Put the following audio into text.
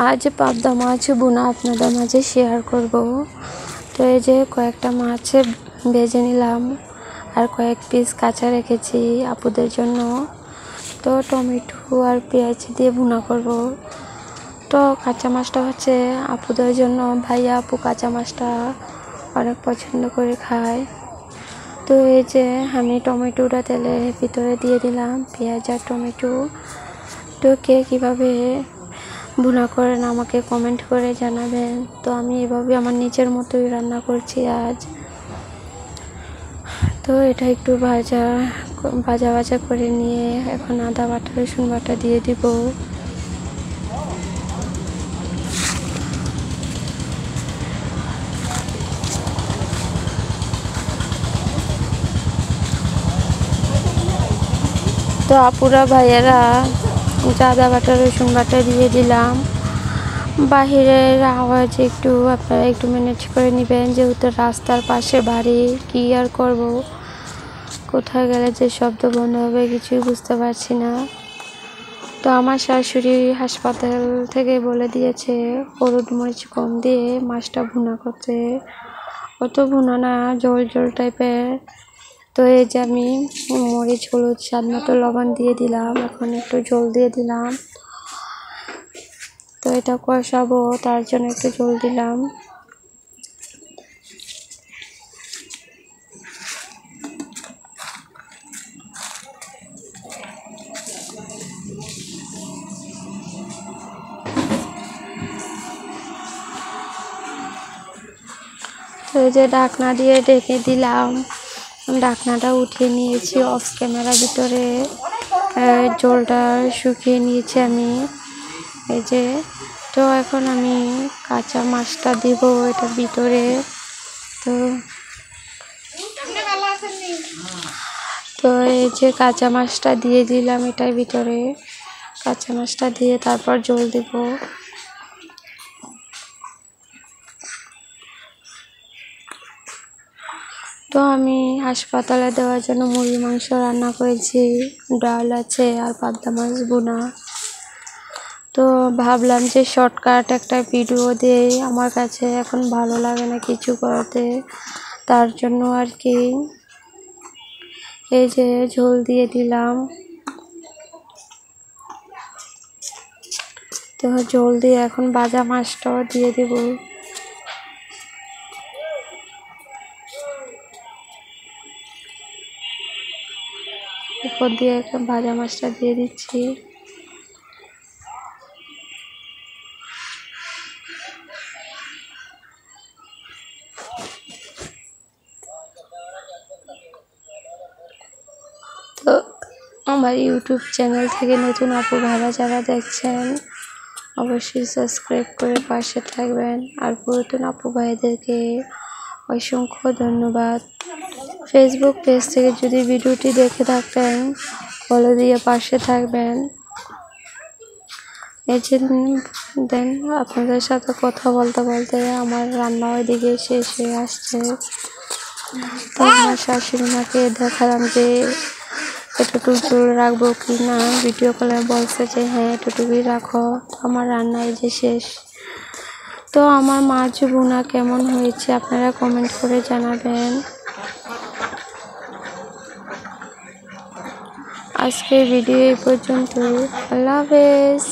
आज पाबदा माछ बुना আপনাদের মাঝে শেয়ার করব। তো এই যে কয়েকটা মাছ ভেজে নিলাম আর কয়েক পিস কাঁচা রেখেছি আপুদের জন্য। তো টমেটো আর পেঁয়াজ দিয়ে ভুনা করব। তো কাঁচা মাছটা হচ্ছে আপুদের জন্য, ভাইয়া আপু কাঁচা মাছটা অনেক পছন্দ করে খায়। তো এই যে আমি টমেটোটা তেলের ভিতরে দিয়ে দিলাম, পেঁয়াজ আর টমেটো। তো কে কীভাবে ভুনা করেন আমাকে কমেন্ট করে জানাবেন। তো আমি এভাবে আমার নিজের মতোই রান্না করছি আজ। তো এটা একটু ভাজা করে নিয়ে এখন আদা বাটা রসুন বাটা দিয়ে দিব। তো আপুরা ভাইয়েরা আদা বাটা রসুন বাটা দিয়ে দিলাম। বাহিরের আওয়াজ একটু আপনারা একটু ম্যানেজ করে নেবেন, যেহেতু রাস্তার পাশে বাড়ি, কি আর করব, কোথায় গেলে যে শব্দ বন্ধ হবে কিছুই বুঝতে পারছি না। তো আমার শাশুড়ি হাসপাতাল থেকে বলে দিয়েছে হলুদ মরিচ কম দিয়ে মাছটা ভুনা করতে, অত ভুনা না, ঝোল ঝোল টাইপের। তো এই যে আমি মরিচ হলুদ স্বাদ মতো লবণ দিয়ে দিলাম, এখন একটু ঝোল দিয়ে দিলাম। তো এটা কষাবো, তার জন্য একটু ঝোল দিলাম। তো এই যে ঢাকনা দিয়ে ঢেকে দিলাম, ঢাকনাটা উঠিয়ে নিয়েছি অফ ক্যামেরার ভিতরে। ঝোলটা শুকিয়ে নিয়েছি আমি, এই যে। তো এখন আমি কাঁচা মাছটা দিব এটার ভিতরে। তো এই যে কাঁচা মাছটা দিয়ে দিলাম এটার ভিতরে। কাঁচা মাছটা দিয়ে তারপর ঝোল দিব। তো আমি হাসপাতালে দেওয়ার জন্য মুরগি মাংস রান্না করেছি, ডাল আছে আর পাবদা মাছ বোনা। তো ভাবলাম যে শর্টকাট একটা ভিডিও দিই, আমার কাছে এখন ভালো লাগে না কিছু করতে, তার জন্য আর কি। এই যে ঝোল দিয়ে দিলাম। তো ঝোল দিয়ে এখন ভাজা মাছটাও দিয়ে দেব। উপর দিয়ে এখন ভাজা মাছটা দিয়ে দিচ্ছি। তো আমার ইউটিউব চ্যানেল থেকে নতুন আপু ভাইরা যারা দেখছেন অবশ্যই সাবস্ক্রাইব করে পাশে থাকবেন। আর পুরাতন আপু ভাইদেরকে অসংখ্য ধন্যবাদ। ফেসবুক পেজ থেকে যদি ভিডিওটি দেখে থাকেন ফলো দিয়ে পাশে থাকবেন। এই যে দেন আপনাদের সাথে কথা বলতে বলতে আমার রান্না ওইদিকে শেষ হয়ে আসছে। তো আমার শাশুড়ি মাকে দেখালাম যে এতটুকু ঝোল রাখবো কি না, ভিডিও কলে বলছে যে হ্যাঁ এতটুকুই রাখো। আমার রান্না এই যে শেষ। তো আমার মাছ বোনা কেমন হয়েছে আপনারা কমেন্ট করে জানাবেন। আজকের ভিডিও এই পর্যন্ত। আল্লাহ হাফেজ।